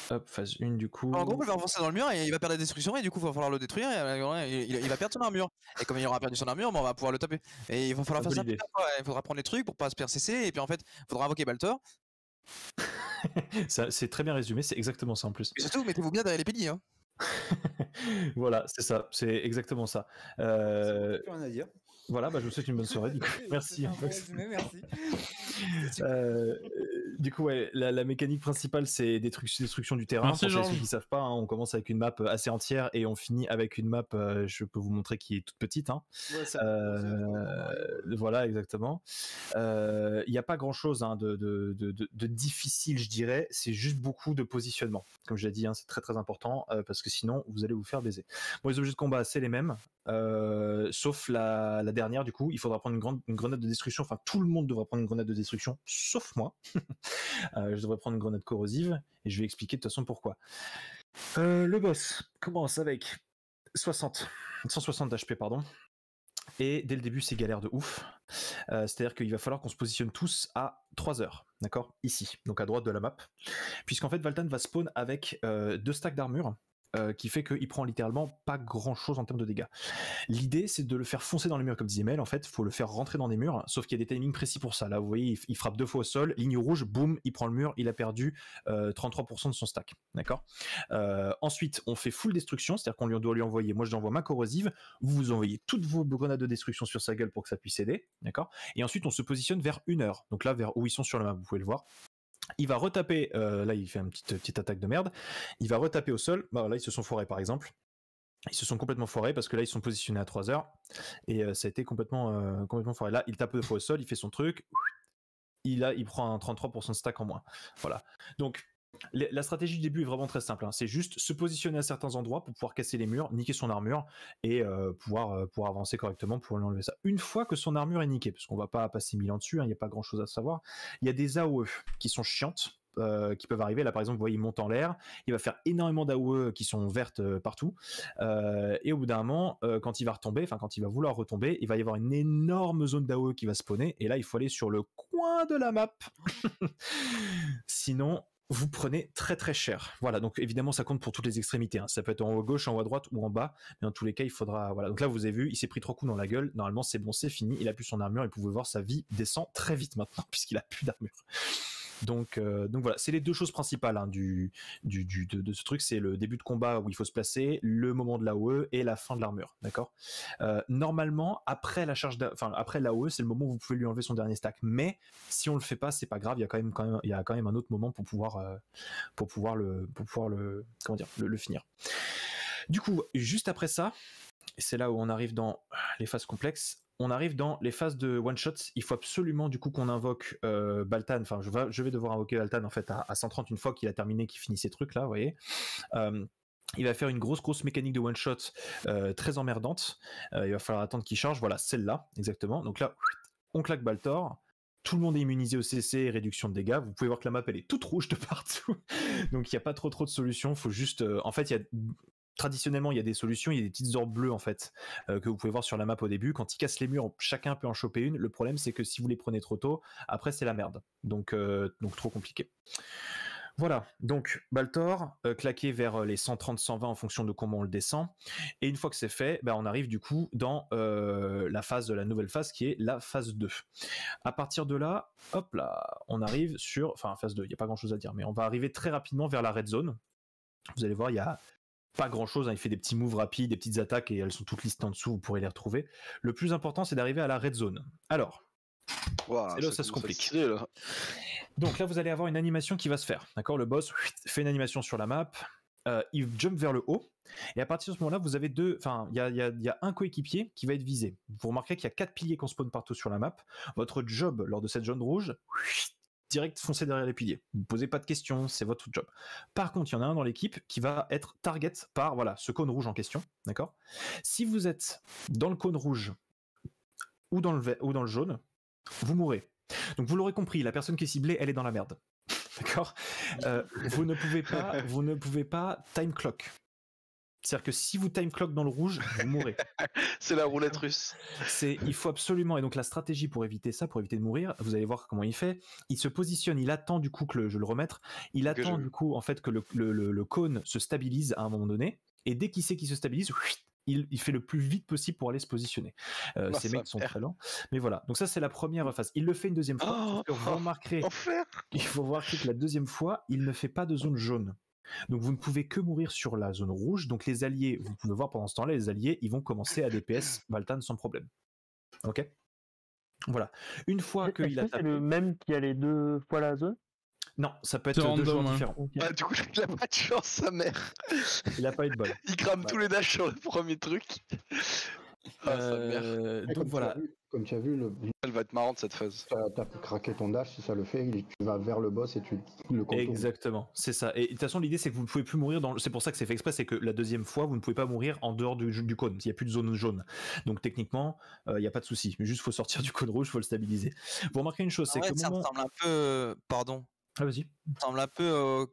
Hop, phase 1 du coup. En gros, il va avancer dans le mur et il va perdre la destruction et du coup, il va falloir le détruire et il va perdre son armure. Et comme il aura perdu son armure, on va pouvoir le taper. Et il va falloir faire ça plusieurs fois. Il faudra prendre les trucs pour pas se faire cesser et puis en fait, il faudra invoquer Baltor. C'est très bien résumé, c'est exactement ça en plus. Et surtout, mettez-vous bien derrière les piliers. Hein. Voilà, c'est ça, c'est exactement ça. Plus rien à dire. Voilà, je vous souhaite une bonne soirée. Du coup. Merci. Merci. Du coup, ouais, la mécanique principale, c'est destruction du terrain. Merci, pour ceux qui savent pas, hein, on commence avec une map assez entière et on finit avec une map, je peux vous montrer, qui est toute petite. Hein. Ouais, voilà, exactement. Il n'y a pas grand-chose hein, de difficile, je dirais. C'est juste beaucoup de positionnement. Comme je l'ai dit, hein, c'est très très important parce que sinon, vous allez vous faire baiser. Bon, les objets de combat, c'est les mêmes. Sauf la dernière, du coup, il faudra prendre une grenade de destruction. Enfin, tout le monde devra prendre une grenade de destruction, sauf moi. Je devrais prendre une grenade corrosive et je vais expliquer de toute façon pourquoi. Le boss commence avec 160 d'HP, pardon. Et dès le début, c'est galère de ouf. C'est-à-dire qu'il va falloir qu'on se positionne tous à 3 heures, d'accord ? Ici, donc à droite de la map. Puisqu'en fait, Valtan va spawn avec 2 stacks d'armure. Qui fait qu'il prend littéralement pas grand chose en termes de dégâts. L'idée, c'est de le faire foncer dans les murs, comme disait Mel. En fait, faut le faire rentrer dans des murs, sauf qu'il y a des timings précis pour ça. Là, vous voyez, il frappe 2 fois au sol, ligne rouge, boum, il prend le mur, il a perdu 33% de son stack. D'accord. Ensuite, on fait full destruction, c'est-à-dire qu'on doit lui envoyer, moi je lui envoie ma corrosive, vous envoyez toutes vos grenades de destruction sur sa gueule pour que ça puisse aider. D'accord. Et ensuite, on se positionne vers 1 heure. Donc là, vers où ils sont sur la map, vous pouvez le voir. Il va retaper, là il fait une petite attaque de merde, il va retaper au sol, là ils se sont foirés par exemple, ils se sont complètement foirés parce que là ils sont positionnés à 3 heures, et ça a été complètement foiré. Là il tape 2 fois au sol, il fait son truc, il prend un 33% de stack en moins, voilà. Donc la stratégie du début est vraiment très simple, hein. C'est juste se positionner à certains endroits pour pouvoir casser les murs, niquer son armure et pouvoir avancer correctement pour lui enlever ça. Une fois que son armure est niquée, parce qu'on va pas passer 1000 ans dessus, il n'y a pas grand chose à savoir, il y a des AOE qui sont chiantes, qui peuvent arriver. Là par exemple, vous voyez, il monte en l'air, il va faire énormément d'AOE qui sont vertes partout, et au bout d'un moment, quand il va retomber, enfin quand il va vouloir retomber, il va y avoir une énorme zone d'AOE qui va spawner, et là il faut aller sur le coin de la map. Sinon vous prenez très très cher. Voilà, donc évidemment ça compte pour toutes les extrémités, hein. Ça peut être en haut à gauche, en haut à droite ou en bas, mais dans tous les cas il faudra, voilà. Donc là vous avez vu, il s'est pris 3 coups dans la gueule, normalement c'est bon, c'est fini, il a plus son armure, et vous pouvez voir sa vie descend très vite maintenant puisqu'il a plus d'armure. Donc voilà, c'est les 2 choses principales hein, de ce truc, c'est le début de combat où il faut se placer, le moment de l'AOE et la fin de l'armure, d'accord. Normalement, après après l'AOE, c'est le moment où vous pouvez lui enlever son dernier stack. Mais si on le fait pas, c'est pas grave, il y a quand même un autre moment pour pouvoir le finir. Du coup, juste après ça, c'est là où on arrive dans les phases complexes. On arrive dans les phases de one shot. Il faut absolument du coup qu'on invoque Baltan. Enfin, je vais devoir invoquer Baltan en fait à 130 une fois qu'il a terminé, qu'il finit ces trucs là, vous voyez. Il va faire une grosse mécanique de one shot très emmerdante. Il va falloir attendre qu'il charge. Voilà, celle-là exactement. Donc là, on claque Baltor. Tout le monde est immunisé au CC, réduction de dégâts. Vous pouvez voir que la map elle est toute rouge de partout. Donc il n'y a pas trop de solutions. Faut juste, en fait, traditionnellement, il y a des solutions, il y a des petites orbes bleues en fait que vous pouvez voir sur la map au début. Quand ils cassent les murs, chacun peut en choper une. Le problème, c'est que si vous les prenez trop tôt, après c'est la merde. Donc trop compliqué. Voilà, donc Baltor, claqué vers les 130-120 en fonction de comment on le descend. Et une fois que c'est fait, on arrive du coup dans la nouvelle phase qui est la phase 2. À partir de là, hop là, on arrive sur... Enfin, phase 2, il n'y a pas grand chose à dire, mais on va arriver très rapidement vers la red zone. Vous allez voir, il y a pas grand chose, hein. Il fait des petits moves rapides, des petites attaques et elles sont toutes listées en dessous, vous pourrez les retrouver. Le plus important, c'est d'arriver à la red zone. Alors, c'est là où ça se complique. Là. Donc là, vous allez avoir une animation qui va se faire. D'accord, le boss fait une animation sur la map, il jump vers le haut, et à partir de ce moment-là, vous avez il y a un coéquipier qui va être visé. Vous remarquerez qu'il y a 4 piliers qu'on spawn partout sur la map. Votre job lors de cette zone rouge, direct foncer derrière les piliers. Vous ne posez pas de questions, c'est votre job. Par contre, il y en a un dans l'équipe qui va être target par ce cône rouge en question. D'accord ? Si vous êtes dans le cône rouge ou dans le jaune, vous mourrez. Donc vous l'aurez compris, la personne qui est ciblée, elle est dans la merde. D'accord ? Vous ne pouvez pas time clock. C'est-à-dire que si vous time clock dans le rouge, vous mourrez. C'est la roulette russe. Il faut absolument, et donc la stratégie pour éviter ça, pour éviter de mourir, vous allez voir comment il fait. Il se positionne, il attend du coup je vais le remettre, il attend du coup en fait que le cône se stabilise à un moment donné, et dès qu'il sait qu'il se stabilise, il fait le plus vite possible pour aller se positionner. Ces mecs sont très lents. Mais voilà, donc ça c'est la première phase. Il le fait une deuxième fois. Vous remarquerez, il faut voir que la deuxième fois, il ne fait pas de zone jaune. Donc vous ne pouvez que mourir sur la zone rouge. Donc les alliés, vous pouvez voir pendant ce temps-là, les alliés, ils vont commencer à DPS Valtan sans problème. Ok. Voilà. Une fois qu'il a tapé... C'est le même qui a les 2 fois la zone? Non, ça peut être 2 joueurs différents. Okay. Ah, du coup, il a pas de chance, sa mère. Il a pas eu de bol. Il crame tous les dashs sur le premier truc. Ah, sa mère. Donc voilà. Comme tu as vu, elle va être marrante cette phase. T'as craqué ton dash, si ça le fait, tu vas vers le boss et tu le contournes. Exactement, c'est ça. Et de toute façon, l'idée c'est que vous ne pouvez plus mourir c'est pour ça que c'est fait exprès, c'est que la deuxième fois, vous ne pouvez pas mourir en dehors du cône. Il n'y a plus de zone jaune. Donc techniquement, il n'y a pas de souci. Mais juste, faut sortir du cône rouge, faut le stabiliser. Vous remarquez une chose, c'est que ça ressemble un peu. Pardon. Ah, vas-y. Ça ressemble un peu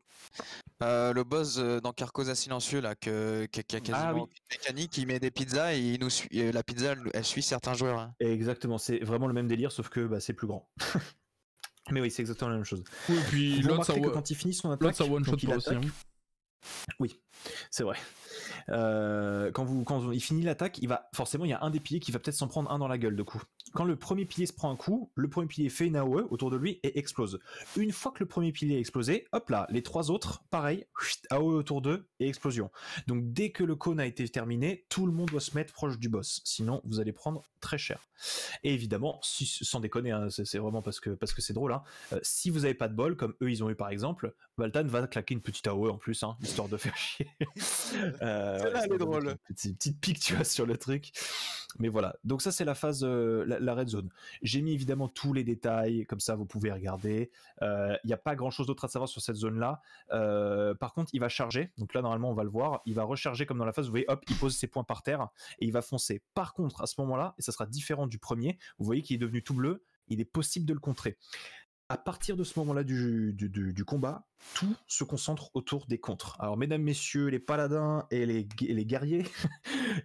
le boss dans Carcosa Silencieux là, qui a quasiment une mécanique, il met des pizzas et il nous suit, la pizza elle suit certains joueurs. Hein. Exactement, c'est vraiment le même délire, sauf que c'est plus grand. Mais oui, c'est exactement la même chose. Oui, et puis l'autre, ça quand il finit son attaque, ça one shot pas aussi. Hein. Oui, c'est vrai. Quand il finit l'attaque, il y a un des piliers qui va peut-être s'en prendre un dans la gueule de coup. Quand le premier pilier se prend un coup, le premier pilier fait une AOE autour de lui et explose. Une fois que le premier pilier est explosé, hop là, les 3 autres, pareil, AOE autour d'eux et explosion. Donc dès que le cône a été terminé, tout le monde doit se mettre proche du boss. Sinon, vous allez prendre très cher. Et évidemment, sans déconner, hein, c'est vraiment parce que c'est drôle. Hein, si vous n'avez pas de bol, comme eux ils ont eu par exemple, Valtan va claquer une petite AOE en plus, hein, histoire de faire chier. Celle-là, elle est drôle. Une petite pique, tu vois, sur le truc. Mais voilà. Donc ça, c'est la phase, la red zone. J'ai mis évidemment tous les détails, comme ça, vous pouvez regarder. Il n'y a pas grand-chose d'autre à savoir sur cette zone-là. Par contre, il va charger. Donc là, normalement, on va le voir. Il va recharger comme dans la phase. Vous voyez, hop, il pose ses points par terre et il va foncer. Par contre, à ce moment-là, et ça sera différent du premier, vous voyez qu'il est devenu tout bleu. Il est possible de le contrer. À partir de ce moment-là du combat, tout se concentre autour des contres. Alors, mesdames, messieurs, les paladins et les guerriers,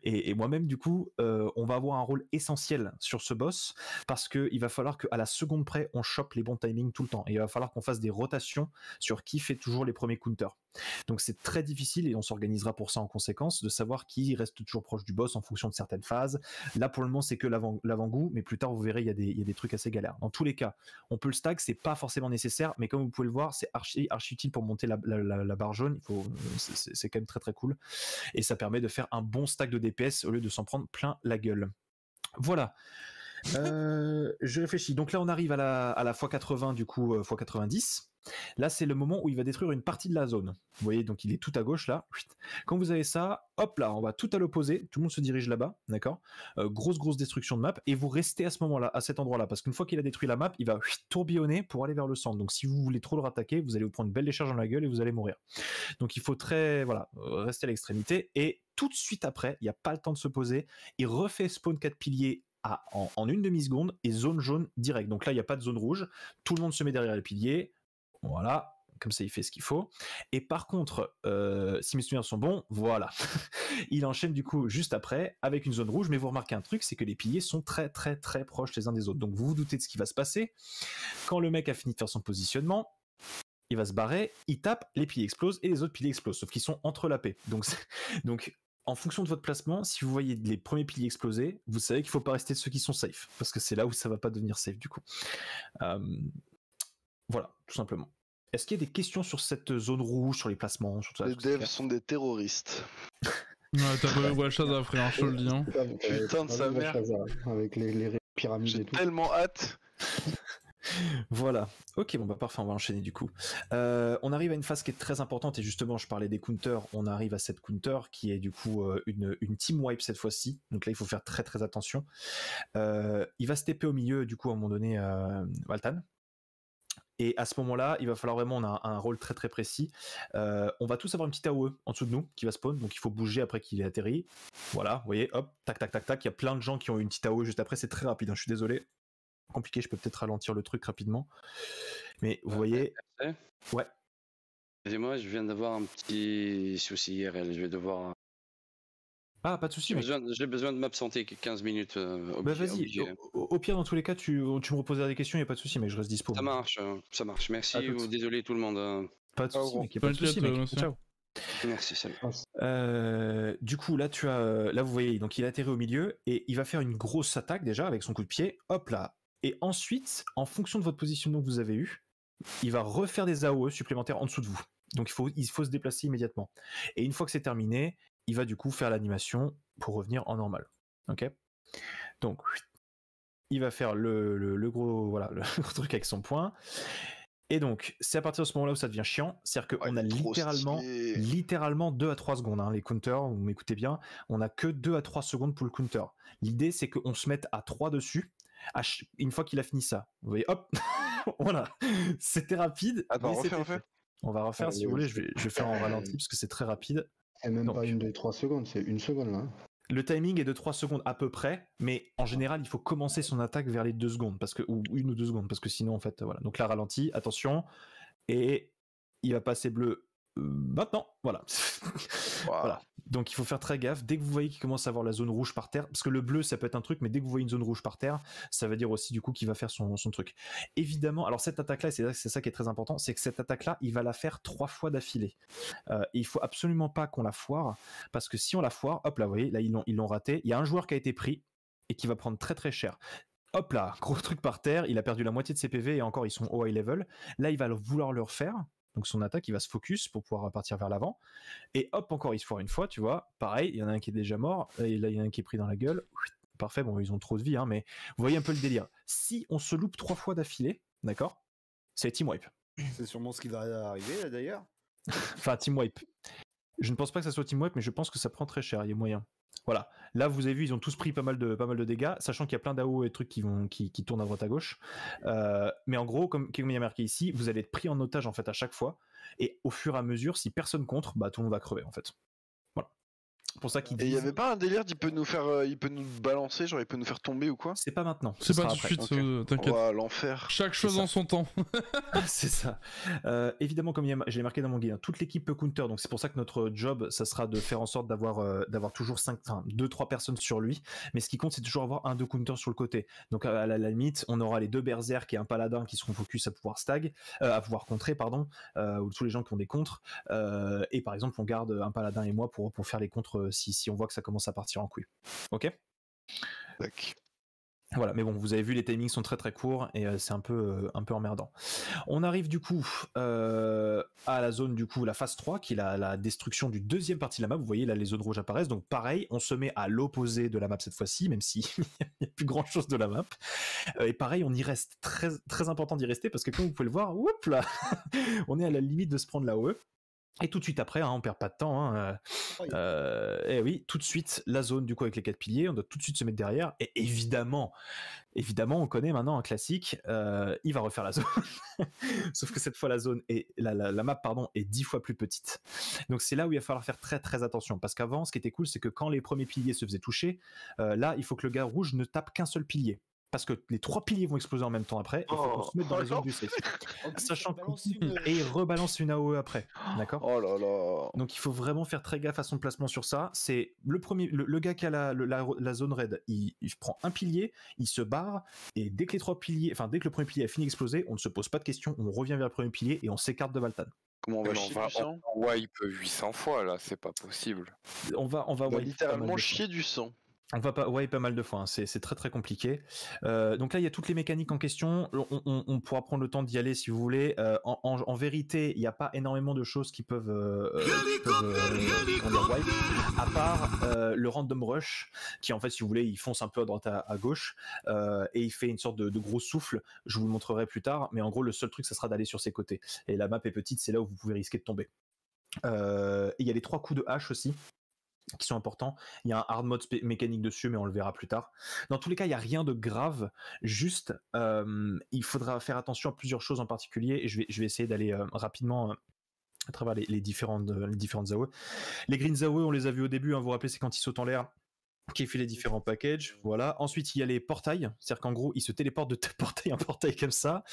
et moi-même, du coup, on va avoir un rôle essentiel sur ce boss, parce qu'il va falloir qu'à la seconde près, on chope les bons timings tout le temps. Et il va falloir qu'on fasse des rotations sur qui fait toujours les premiers counters. Donc c'est très difficile, et on s'organisera pour ça en conséquence, de savoir qui reste toujours proche du boss en fonction de certaines phases. Là, pour le moment, c'est que l'avant-goût, mais plus tard, vous verrez, il y a des trucs assez galères. Dans tous les cas, on peut le stack, c'est pas forcément nécessaire, mais comme vous pouvez le voir, c'est archi utile pour monter la barre jaune. C'est quand même très très cool, et ça permet de faire un bon stack de DPS au lieu de s'en prendre plein la gueule. Voilà. Je réfléchis. Donc là, on arrive à la x80, du coup, x90. Là, c'est le moment où il va détruire une partie de la zone. Vous voyez, donc il est tout à gauche là. Quand vous avez ça, hop là, on va tout à l'opposé. Tout le monde se dirige là-bas, d'accord. Grosse destruction de map. Et vous restez à ce moment-là, à cet endroit-là, parce qu'une fois qu'il a détruit la map, il va tourbillonner pour aller vers le centre. Donc si vous voulez trop le rattaquer, vous allez vous prendre une belle décharge dans la gueule et vous allez mourir. Donc il faut rester à l'extrémité. Et tout de suite après, il n'y a pas le temps de se poser. Il refait spawn 4 piliers en une demi-seconde et zone jaune direct. Donc là, il n'y a pas de zone rouge. Tout le monde se met derrière les piliers. Voilà, comme ça il fait ce qu'il faut. Et par contre, si mes souvenirs sont bons, voilà. Il enchaîne du coup juste après avec une zone rouge, mais vous remarquez un truc, c'est que les piliers sont très très très proches les uns des autres. Donc vous vous doutez de ce qui va se passer. Quand le mec a fini de faire son positionnement, il va se barrer, il tape, les piliers explosent et les autres piliers explosent, sauf qu'ils sont entrelapés. Donc en fonction de votre placement, si vous voyez les premiers piliers exploser, vous savez qu'il ne faut pas rester de ceux qui sont safe, parce que c'est là où ça ne va pas devenir safe du coup. Voilà, tout simplement. Est-ce qu'il y a des questions sur cette zone rouge, sur les placements, sur tout ça? Les devs sont des terroristes. Ouais, t'as pas eu Wachaza, frère, je te le dis. Hein. Putain de sa mère. Avec les pyramides et tout. J'ai tellement hâte. Voilà, ok, bon bah parfait, on va enchaîner du coup. On arrive à une phase qui est très importante, et justement je parlais des counters, on arrive à cette counter qui est du coup une team wipe cette fois-ci, donc là il faut faire très très attention. Il va se TP au milieu du coup à un moment donné Valtan, et à ce moment-là il va falloir vraiment, on a un rôle très très précis. On va tous avoir une petite AOE en dessous de nous qui va spawn, donc il faut bouger après qu'il ait atterri. Voilà, vous voyez, hop, tac tac tac tac, il y a plein de gens qui ont une petite AOE juste après, c'est très rapide, hein, je suis désolé. Compliqué, je peux peut-être ralentir le truc rapidement, mais vous voyez. Ouais. Excusez-moi, je viens d'avoir un petit souci IRL, je vais devoir Ah, pas de souci, mec. J'ai besoin de m'absenter 15 minutes. Bah vas-y, au pire dans tous les cas tu me reposeras des questions, y a pas de souci, mec, je reste dispo. Ça marche. Merci, désolé tout le monde. Pas de souci, mec, y a pas de souci, mec. Ciao. Merci, salut. Du coup là là vous voyez, donc il atterrit au milieu et il va faire une grosse attaque déjà avec son coup de pied, hop là. Et ensuite, en fonction de votre positionnement que vous avez eu, il va refaire des AOE supplémentaires en dessous de vous. Donc il faut se déplacer immédiatement. Et une fois que c'est terminé, il va du coup faire l'animation pour revenir en normal. Ok. Donc il va faire le gros voilà le gros truc avec son poing. Et donc c'est à partir de ce moment-là où ça devient chiant, c'est-à-dire qu'on a littéralement 2 à 3 secondes. Hein, les counters, vous m'écoutez bien, on a que 2 à 3 secondes pour le counter. L'idée c'est qu'on se mette à 3 dessus. Une fois qu'il a fini ça, vous voyez, hop, voilà, c'était rapide. Attends, refais. On va refaire si vous voulez, je vais faire en ralenti parce que c'est très rapide. C'est même pas une de 3 secondes, c'est 1 seconde là. Le timing est de 3 secondes à peu près, mais en général il faut commencer son attaque vers les 2 secondes, ou 1 ou 2 secondes, parce que sinon en fait, voilà. Donc là ralenti, attention, et il va passer bleu maintenant, voilà. Wow. Voilà. Donc il faut faire très gaffe, dès que vous voyez qu'il commence à avoir la zone rouge par terre, parce que le bleu ça peut être un truc, mais dès que vous voyez une zone rouge par terre, ça veut dire aussi du coup qu'il va faire son truc. Évidemment, alors cette attaque là, c'est ça qui est très important, c'est que cette attaque là, il va la faire 3 fois d'affilée. Et il faut absolument pas qu'on la foire, parce que si on la foire, hop là, vous voyez, là ils l'ont raté, il y a un joueur qui a été pris, et qui va prendre très très cher. Hop là, gros truc par terre, il a perdu la moitié de ses PV, et encore ils sont au high level, là il va vouloir le refaire. Donc son attaque, il va se focus pour pouvoir partir vers l'avant. Et hop, encore il se foire une fois, tu vois. Pareil, il y en a un qui est déjà mort. Et là, il y en a un qui est pris dans la gueule. Parfait, bon, ils ont trop de vie, hein, mais vous voyez un peu le délire. Si on se loupe 3 fois d'affilée, d'accord, c'est team wipe. C'est sûrement ce qui va arriver, là, d'ailleurs. Enfin, team wipe. Je ne pense pas que ça soit team wipe, mais je pense que ça prend très cher, il y a moyen. Voilà, là vous avez vu, ils ont tous pris pas mal de dégâts, sachant qu'il y a plein d'AO et de trucs qui tournent à droite à gauche. Mais en gros, comme il y a marqué ici, vous allez être pris en otage en fait à chaque fois, et au fur et à mesure, si personne contre, bah tout le monde va crever en fait. Voilà. Pour ça qu'il Et il y avait pas un délire d'il peut nous faire, il peut nous balancer, genre il peut nous faire tomber ou quoi? C'est pas maintenant. C'est pas tout de suite, t'inquiète. Oh, l'enfer. Chaque chose en son temps. C'est ça. Évidemment, comme j'ai marqué dans mon guide, toute l'équipe peut counter, donc c'est pour ça que notre job, ça sera de faire en sorte d'avoir toujours 2-3 personnes sur lui. Mais ce qui compte, c'est toujours avoir 1-2 counters sur le côté. Donc à la limite, on aura les 2 berserk et un paladin qui seront focus à pouvoir à pouvoir contrer, pardon, ou tous les gens qui ont des contres. Et par exemple, on garde un paladin et moi pour faire les contres si on voit que ça commence à partir en couille. Ok. Tac. Voilà, mais bon, vous avez vu, les timings sont très très courts et c'est un peu emmerdant. On arrive du coup à la zone, du coup, la phase 3, qui est la destruction du deuxième partie de la map. Vous voyez, là, les zones rouges apparaissent. Donc pareil, on se met à l'opposé de la map cette fois-ci, même s'il n'y a plus grand chose de la map. Et pareil, on y reste. Très, très important d'y rester, parce que comme vous pouvez le voir, whoop là, on est à la limite de se prendre la OE. Et tout de suite après, hein, on perd pas de temps. Hein, et oui, tout de suite, la zone du coup avec les 4 piliers, on doit tout de suite se mettre derrière. Et évidemment, on connaît maintenant un classique. Il va refaire la zone, sauf que cette fois la zone est la map pardon est 10 fois plus petite. Donc c'est là où il va falloir faire très très attention, parce qu'avant, ce qui était cool, c'est que quand les premiers piliers se faisaient toucher, là, il faut que le gars rouge ne tape qu'un seul pilier. Parce que les 3 piliers vont exploser en même temps après, et il faut qu'on se mette dans la zone du safe. Sachant et il rebalance une AOE après, d'accord. Oh là là. Donc il faut vraiment faire très gaffe à son placement sur ça. C'est le gars qui a la zone raid, il prend un pilier, il se barre, et dès que le premier pilier a fini d'exploser, on ne se pose pas de questions, on revient vers le premier pilier et on s'écarte de Valtan. Comment on va chier du sang? On wipe 800 fois là, c'est pas possible. On va littéralement chier du sang. On va pas mal de fois, hein. C'est très très compliqué. Donc là, il y a toutes les mécaniques en question. On pourra prendre le temps d'y aller si vous voulez. En vérité, il n'y a pas énormément de choses qui peuvent wipe, à part le random rush, qui en fait, si vous voulez, il fonce un peu à droite à gauche, et il fait une sorte de gros souffle. Je vous le montrerai plus tard, mais en gros, le seul truc, ça sera d'aller sur ses côtés. Et la map est petite, c'est là où vous pouvez risquer de tomber. Il y a les 3 coups de hache aussi, qui sont importants. Il y a un hard mode mécanique dessus, mais on le verra plus tard. Dans tous les cas, il n'y a rien de grave, juste il faudra faire attention à plusieurs choses en particulier, et je vais essayer d'aller rapidement à travers les différentes AOE. Les green AOE, on les a vus au début, hein, vous vous rappelez, c'est quand ils sautent en l'air, qui fait les différents packages, voilà. Ensuite, il y a les portails, c'est-à-dire qu'en gros, il se téléporte de portail en portail comme ça,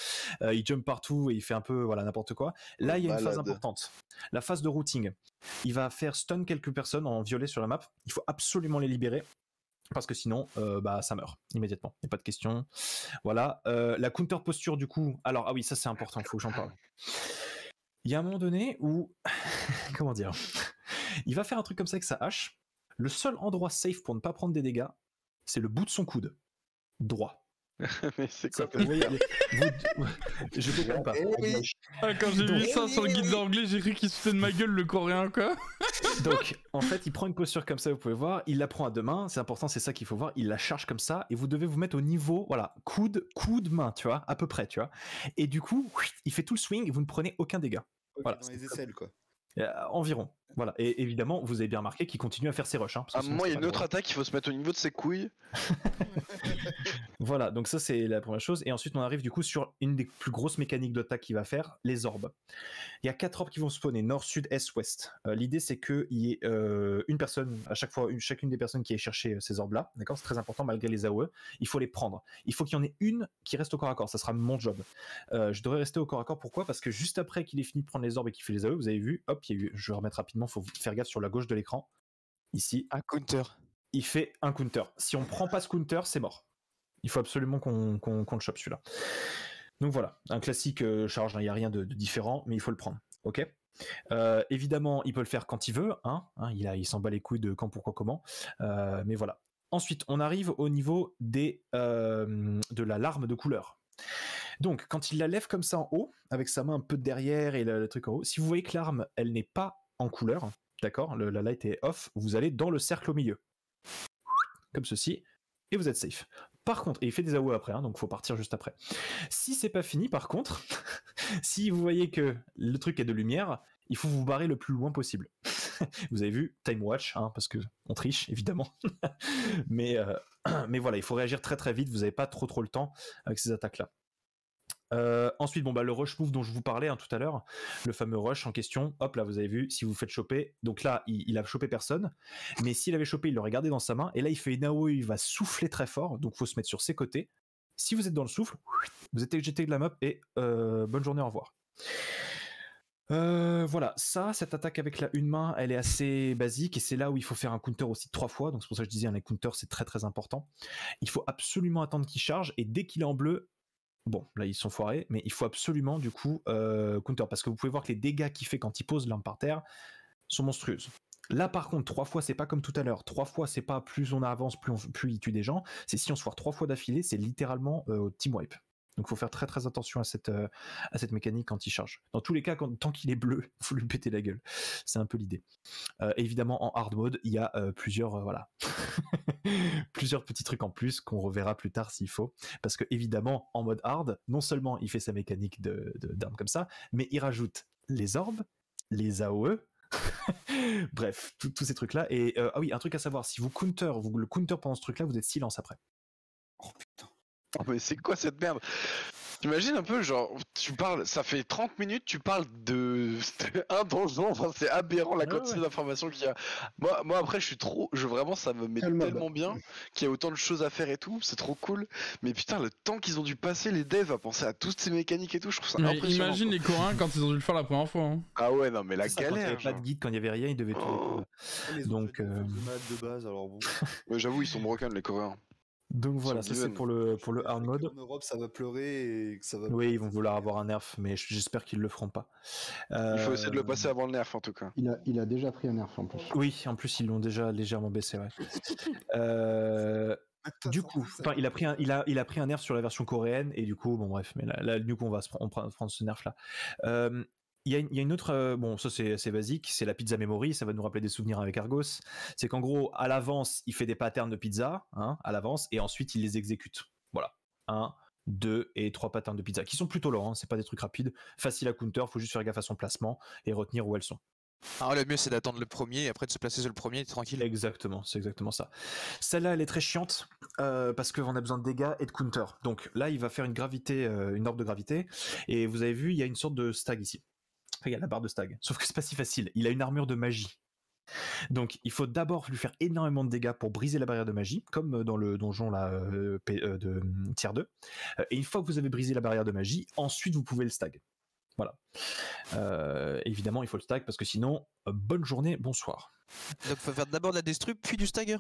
il jump partout et il fait un peu, voilà, n'importe quoi. Là, il y a une phase importante, la phase de routing. Il va faire stun quelques personnes en violet sur la map, il faut absolument les libérer, parce que sinon, ça meurt immédiatement, il n'y a pas de question. Voilà, la counter posture du coup, alors, ah oui, ça c'est important, il faut que j'en parle. Il y a un moment donné où, comment dire, il va faire un truc comme ça avec sa hache. Le seul endroit safe pour ne pas prendre des dégâts, c'est le bout de son coude droit. Mais c'est quoi Je comprends pas. Quand j'ai vu ça sur le guide d'anglais, j'ai cru qu'il se foutait de ma gueule, le coréen, quoi. Donc, en fait, il prend une posture comme ça, vous pouvez voir, il la prend à deux mains, c'est important, c'est ça qu'il faut voir, il la charge comme ça, et vous devez vous mettre au niveau, voilà, coude, main, tu vois, à peu près, tu vois. Et du coup, il fait tout le swing, et vous ne prenez aucun dégât. Okay, voilà. Dans les aisselles, quoi. Environ. Voilà. Et évidemment, vous avez bien remarqué qu'il continue à faire ses rushs. Hein, à un moment, il y a une autre attaque, il faut se mettre au niveau de ses couilles. Voilà, donc ça c'est la première chose. Et ensuite, on arrive du coup sur une des plus grosses mécaniques d'attaque qu'il va faire, les orbes. Il y a 4 orbes qui vont spawner, nord, sud, est, ouest. L'idée c'est qu'il y ait une personne, à chaque fois, chacune des personnes qui aille chercher ces orbes-là, d'accord, c'est très important malgré les AOE, il faut les prendre. Il faut qu'il y en ait une qui reste au corps à corps, ça sera mon job. Je devrais rester au corps à corps, pourquoi ? Parce que juste après qu'il ait fini de prendre les orbes et qu'il fait les AOE, vous avez vu, hop, il y a eu, je vais remettre rapidement, il faut faire gaffe sur la gauche de l'écran, ici. Un counter. Il fait un counter. Si on prend pas ce counter, c'est mort. Il faut absolument qu'on le chope celui-là. Donc voilà, un classique charge, il n'y a rien de différent, mais il faut le prendre. Ok. Évidemment, il peut le faire quand il veut, hein, il s'en bat les couilles de quand, pourquoi, comment. Mais voilà. Ensuite, on arrive au niveau de la larme de couleur. Donc, quand il la lève comme ça en haut, avec sa main un peu derrière et le truc en haut, si vous voyez que l'arme, elle n'est pas en couleur, d'accord, la light est off, vous allez dans le cercle au milieu. Comme ceci, et vous êtes safe. Par contre, et il fait des AOE après, hein, donc il faut partir juste après. Si c'est pas fini, par contre, si vous voyez que le truc est de lumière, il faut vous barrer le plus loin possible. Vous avez vu, time watch, hein, parce que on triche, évidemment. mais voilà, il faut réagir très très vite, vous n'avez pas trop le temps avec ces attaques-là. Ensuite, le rush move dont je vous parlais tout à l'heure, le fameux rush en question, hop là vous avez vu, si vous faites choper, donc là il a chopé personne, mais s'il avait chopé il l'aurait gardé dans sa main, et là il fait une AOE, il va souffler très fort, donc faut se mettre sur ses côtés. Si vous êtes dans le souffle, vous êtes éjecté de la map et bonne journée, au revoir. Voilà, cette attaque avec la une main, elle est assez basique, et c'est là où il faut faire un counter aussi 3 fois, donc c'est pour ça que je disais, les counters c'est très très important. Il faut absolument attendre qu'il charge, et dès qu'il est en bleu, bon, là ils sont foirés, mais il faut absolument du coup counter, parce que vous pouvez voir que les dégâts qu'il fait quand il pose l'arme par terre sont monstrueuses. Là par contre, 3 fois c'est pas comme tout à l'heure, 3 fois c'est pas plus on avance, plus il tue des gens, c'est si on se foire 3 fois d'affilée, c'est littéralement team wipe. Donc il faut faire très très attention à cette mécanique quand il charge. Dans tous les cas, tant qu'il est bleu, il faut lui péter la gueule. C'est un peu l'idée. Évidemment, en hard mode, il y a plusieurs plusieurs petits trucs en plus qu'on reverra plus tard s'il faut. Parce que évidemment, en mode hard, non seulement il fait sa mécanique d'armes comme ça, mais il rajoute les orbes, les AOE. Bref, tous ces trucs-là. Et ah oui, un truc à savoir, si vous le counter pendant ce truc-là, vous êtes silence après. Oh putain. Oh, mais c'est quoi cette merde? T'imagines un peu, genre, tu parles, ça fait 30 minutes, tu parles de un donjon, enfin, c'est aberrant la quantité d'informations qu'il y a. Moi après, vraiment, ça me met tellement bien qu'il y a autant de choses à faire et tout, c'est trop cool. Mais putain, le temps qu'ils ont dû passer, les devs, à penser à toutes ces mécaniques et tout, je trouve ça impressionnant. Imagine les Coréens quand ils ont dû le faire la première fois. Hein. Ah ouais, non, mais la galère. Quand il n'y avait pas de guide, quand il n'y avait rien, ils devaient tout. Donc, de base, alors bon. Ouais, j'avoue, ils sont broken, les Coréens. Donc voilà, ça c'est pour le hard mode. En Europe, ça va pleurer et que ça va. Oui, ils vont vouloir avoir un nerf, mais j'espère qu'ils le feront pas. Il faut essayer de le passer avant le nerf en tout cas. Il a déjà pris un nerf en plus. Oui, en plus ils l'ont déjà légèrement baissé, ouais. Du coup, il a pris un nerf sur la version coréenne et du coup, bon bref, mais là du coup on va prendre ce nerf là. Il y a une autre, bon ça c'est basique, c'est la pizza memory, ça va nous rappeler des souvenirs avec Argos. C'est qu'en gros, à l'avance, il fait des patterns de pizza, hein, à l'avance, et ensuite il les exécute. Voilà, 1, 2 et 3 patterns de pizza, qui sont plutôt lents, hein, c'est pas des trucs rapides, facile à counter, faut juste faire gaffe à son placement et retenir où elles sont. Alors le mieux c'est d'attendre le premier et après de se placer sur le premier et tranquille. Exactement, c'est exactement ça. Celle-là elle est très chiante parce qu'on a besoin de dégâts et de counter. Donc là il va faire une orbe de gravité, et vous avez vu il y a une sorte de stag ici. Il y a la barre de stag, sauf que c'est pas si facile, il a une armure de magie. Donc il faut d'abord lui faire énormément de dégâts pour briser la barrière de magie, comme dans le donjon là, de tier 2. Et une fois que vous avez brisé la barrière de magie, ensuite vous pouvez le stag. Voilà. Évidemment il faut le stag parce que sinon, bonne journée, bonsoir. Donc faut faire d'abord de la destru puis du stagger.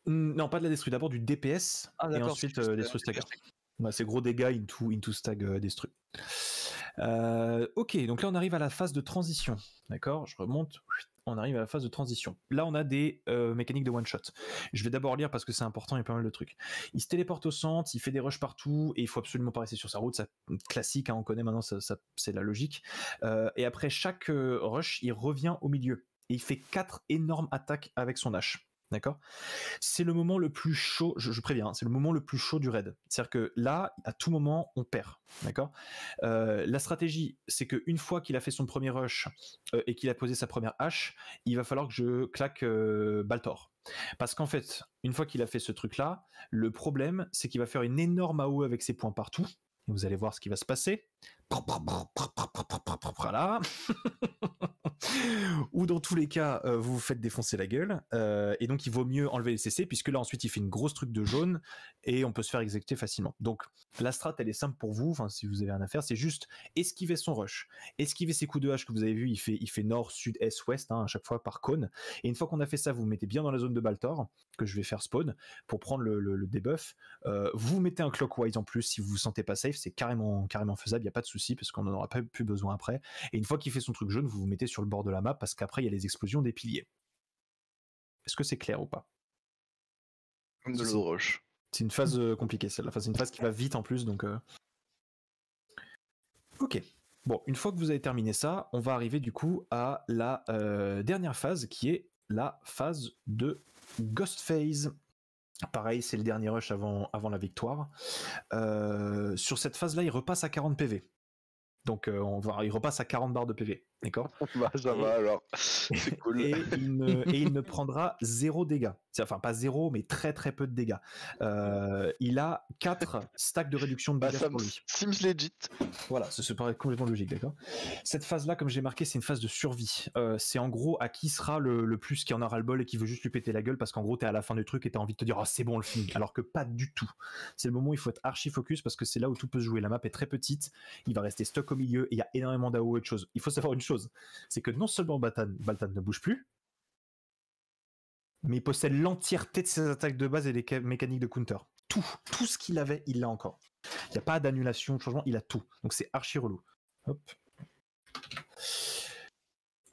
Non, pas de la destru, d'abord du DPS et ensuite destru stagger. Ouais, c'est gros dégâts into stag destru. Ok, donc là on arrive à la phase de transition. D'accord, je remonte. On arrive à la phase de transition. Là on a des mécaniques de one shot. Je vais d'abord lire parce que c'est important, il y a pas mal de trucs. Il se téléporte au centre, il fait des rushs partout et il faut absolument pas rester sur sa route. Ça classique, hein, on connaît maintenant, ça, c'est la logique. Et après chaque rush, il revient au milieu et il fait 4 énormes attaques avec son hache. D'accord ? C'est le moment le plus chaud, je préviens, hein, c'est le moment le plus chaud du raid. C'est-à-dire que là, à tout moment, on perd. D'accord ? La stratégie, c'est qu'une fois qu'il a fait son premier rush et qu'il a posé sa première hache, il va falloir que je claque Baltor. Parce qu'en fait, une fois qu'il a fait ce truc-là, le problème, c'est qu'il va faire une énorme AOE avec ses points partout. Et vous allez voir ce qui va se passer. Voilà. Ou dans tous les cas, vous vous faites défoncer la gueule. Et donc, il vaut mieux enlever les CC, puisque là, ensuite, il fait une grosse truc de jaune et on peut se faire exécuter facilement. Donc, la strat, elle est simple pour vous. Enfin, si vous avez rien à faire, c'est juste esquiver son rush, esquiver ses coups de hache que vous avez vu. Il fait nord, sud, est, ouest, hein, à chaque fois par cône. Et une fois qu'on a fait ça, vous vous mettez bien dans la zone de Baltor, que je vais faire spawn pour prendre le debuff. Vous mettez un clockwise en plus si vous vous sentez pas safe, c'est carrément faisable, il n'y a pas de souci parce qu'on n'en aura pas plus besoin après. Et une fois qu'il fait son truc jaune, vous vous mettez sur le bord de la map parce qu'après il y a les explosions des piliers. Est-ce que c'est clair ou pas ? Comme de l'eau rush. C'est une phase compliquée celle-là, c'est une phase qui va vite en plus donc. Ok. Bon, une fois que vous avez terminé ça, on va arriver du coup à la dernière phase qui est la phase de Ghost Phase. Pareil, c'est le dernier rush avant la victoire. Sur cette phase-là, il repasse à 40 PV. Donc il repasse à 40 barres de PV, d'accord ? Bah ça va alors, c'est cool. Et il ne prendra 0 dégâts. Enfin pas 0, mais très très peu de dégâts. Il a 4 stacks de réduction de dégâts pour lui. Seems legit. Voilà, ça paraît complètement logique, d'accord ? Cette phase-là, comme j'ai marqué, c'est une phase de survie. C'est en gros à qui sera le plus qui en aura le bol et qui veut juste lui péter la gueule parce qu'en gros t'es à la fin du truc et t'as envie de te dire « Ah, c'est bon, on le finit », alors que pas du tout. C'est le moment où il faut être archi focus parce que c'est là où tout peut se jouer. La map est très petite, il va rester stock au milieu et il y a énormément d'AO et de choses. Il faut savoir une chose, c'est que non seulement Baltan ne bouge plus, mais il possède l'entièreté de ses attaques de base et les mécaniques de counter. Tout ce qu'il avait, il l'a encore. Il n'y a pas d'annulation, de changement, il a tout. Donc c'est archi relou. Hop.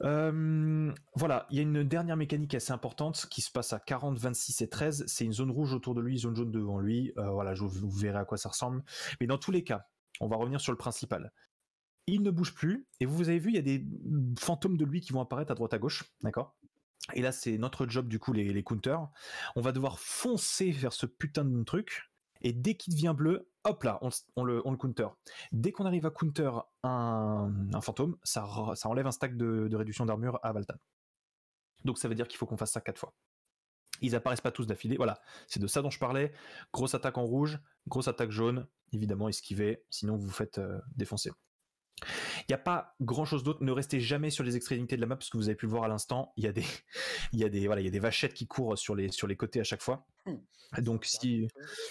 Voilà, il y a une dernière mécanique assez importante qui se passe à 40, 26 et 13. C'est une zone rouge autour de lui, zone jaune devant lui. Voilà, vous verrez à quoi ça ressemble. Mais dans tous les cas, on va revenir sur le principal. Il ne bouge plus, et vous avez vu, il y a des fantômes de lui qui vont apparaître à droite à gauche, d'accord ? Et là, c'est notre job, du coup, les counters. On va devoir foncer vers ce putain de truc, et dès qu'il devient bleu, hop là, on le counter. Dès qu'on arrive à counter un fantôme, ça enlève un stack de réduction d'armure à Baltan. Donc ça veut dire qu'il faut qu'on fasse ça 4 fois. Ils apparaissent pas tous d'affilée, voilà, c'est de ça dont je parlais. Grosse attaque en rouge, grosse attaque jaune, évidemment esquiver, sinon vous vous faites défoncer. Il n'y a pas grand chose d'autre, ne restez jamais sur les extrémités de la map parce que vous avez pu le voir à l'instant, il y a des vachettes qui courent sur les côtés à chaque fois. Donc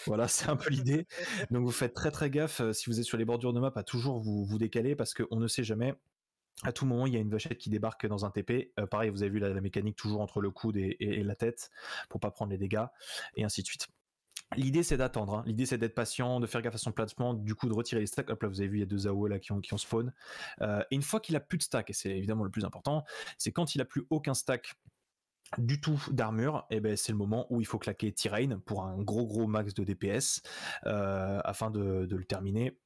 voilà, c'est un peu l'idée. Donc vous faites très très gaffe si vous êtes sur les bordures de map à toujours vous décaler parce qu'on ne sait jamais. À tout moment, il y a une vachette qui débarque dans un TP. Pareil, vous avez vu la mécanique toujours entre le coude et la tête pour pas prendre les dégâts et ainsi de suite. L'idée c'est d'attendre, hein. L'idée c'est d'être patient, de faire gaffe à son placement, du coup de retirer les stacks. Hop là, vous avez vu, il y a 2 AOE là qui ont spawn. Et une fois qu'il a plus de stacks, et c'est évidemment le plus important, c'est quand il a plus aucun stack du tout d'armure, et ben c'est le moment où il faut claquer Tyrain pour un gros max de DPS afin de le terminer.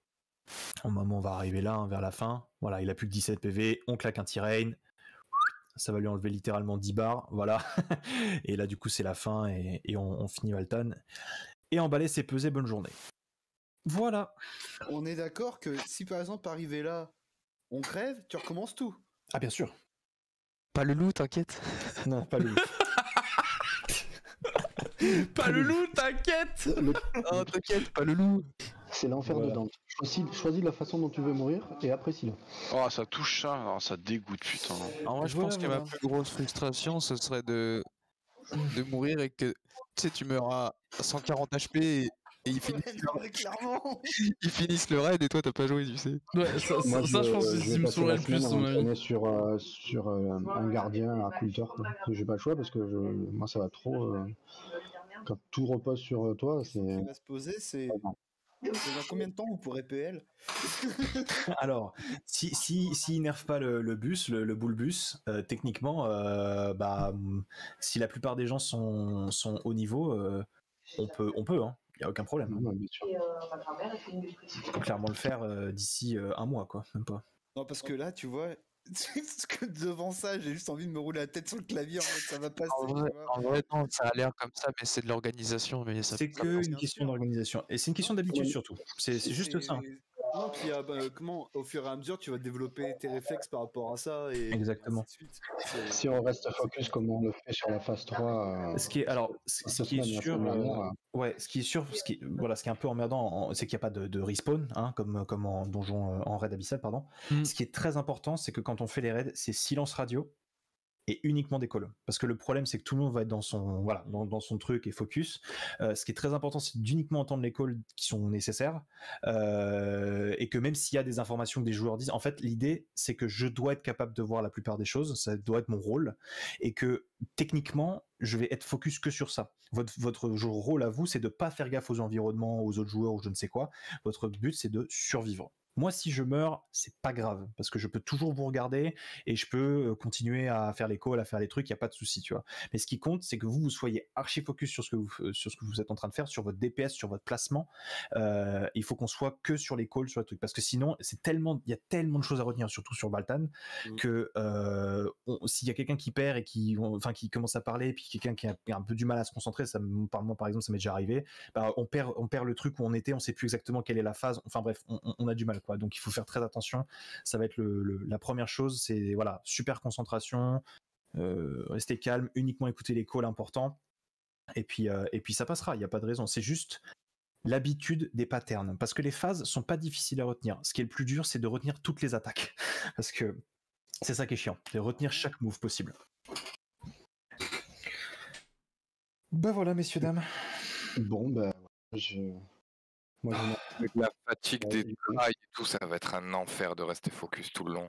Au moment où on va arriver là, hein, vers la fin, voilà, il a plus que 17 PV, on claque un Tyrain. Ça va lui enlever littéralement 10 barres, voilà. Et là, du coup, c'est la fin et on finit Baltan. Et emballer, c'est peser, bonne journée. Voilà. On est d'accord que si par exemple, arrivé là, on crève, tu recommences tout. Ah, bien sûr. Pas le loup, t'inquiète. Non, pas le loup. Pas le loup, t'inquiète. Oh, t'inquiète, pas le loup. C'est l'enfer Voilà. de Dante. Choisis la façon dont tu veux mourir et apprécie-le. Oh, ça touche ça, alors ça dégoûte, putain. Alors moi, je pense que ma plus grosse frustration, ce serait de mourir et que tu meurs à 140 HP et ils finissent le raid et toi t'as pas joué, tu sais. Ouais, ça je pense que c'est ce qui me saoulerait le plus, à mon avis. Sur un gardien à coulter, quoi. J'ai pas le choix parce que moi ça va trop. Quand tout repose sur toi, c'est. Ce qui va se poser, c'est. Dans combien de temps vous pourrez PL? Alors, si nerfent pas le bus, le bull bus, techniquement, si la plupart des gens sont au niveau, on peut, hein. Y a aucun problème. Ouais, bien sûr. On peut clairement le faire d'ici un mois, quoi, même pas. Non, parce que là, tu vois, devant ça, j'ai juste envie de me rouler la tête sur le clavier, en fait, ça va passer. En vrai, non, ça a l'air comme ça, mais c'est de l'organisation. C'est que une question d'organisation. Et c'est une question d'habitude surtout. C'est juste ça. Non, puis comment, au fur et à mesure, tu vas développer tes réflexes par rapport à ça. Et exactement. Si on reste focus comme on le fait sur la phase 3. Ce qui est sûr, ce qui est un peu emmerdant, c'est qu'il n'y a pas de respawn, hein, comme en donjon, en raid abyssal, pardon. Ce qui est très important, c'est que quand on fait les raids, c'est silence radio et uniquement des calls. Parce que le problème, c'est que tout le monde va être dans son truc et focus. Ce qui est très important, c'est d'uniquement entendre les calls qui sont nécessaires. Et que même s'il y a des informations que des joueurs disent, en fait, l'idée, c'est que je dois être capable de voir la plupart des choses. Ça doit être mon rôle. Et que, techniquement, je vais être focus que sur ça. Votre rôle à vous, c'est de pas faire gaffe aux environnements, aux autres joueurs ou je ne sais quoi. Votre but, c'est de survivre. Moi, si je meurs, c'est pas grave, parce que je peux toujours vous regarder et je peux continuer à faire les calls, à faire les trucs, il n'y a pas de souci, tu vois. Mais ce qui compte, c'est que vous soyez archi focus sur ce que vous êtes en train de faire, sur votre DPS, sur votre placement. Il faut qu'on soit que sur les calls, sur les trucs, parce que sinon, il y a tellement de choses à retenir, surtout sur Baltan, que s'il y a quelqu'un qui perd et qui commence à parler, et puis quelqu'un qui a un peu du mal à se concentrer, moi par exemple, ça m'est déjà arrivé, on perd le truc où on était, on sait plus exactement quelle est la phase. Enfin bref, on a du mal. Donc il faut faire très attention, ça va être la première chose, c'est voilà, super concentration, rester calme, uniquement écouter les calls importants, et puis ça passera, il n'y a pas de raison, c'est juste l'habitude des patterns, parce que les phases sont pas difficiles à retenir, ce qui est le plus dur c'est de retenir toutes les attaques, parce que c'est ça qui est chiant, c'est de retenir chaque move possible. Voilà messieurs dames. Bon Moi, avec la fatigue des trails et tout, ça va être un enfer de rester focus tout le long.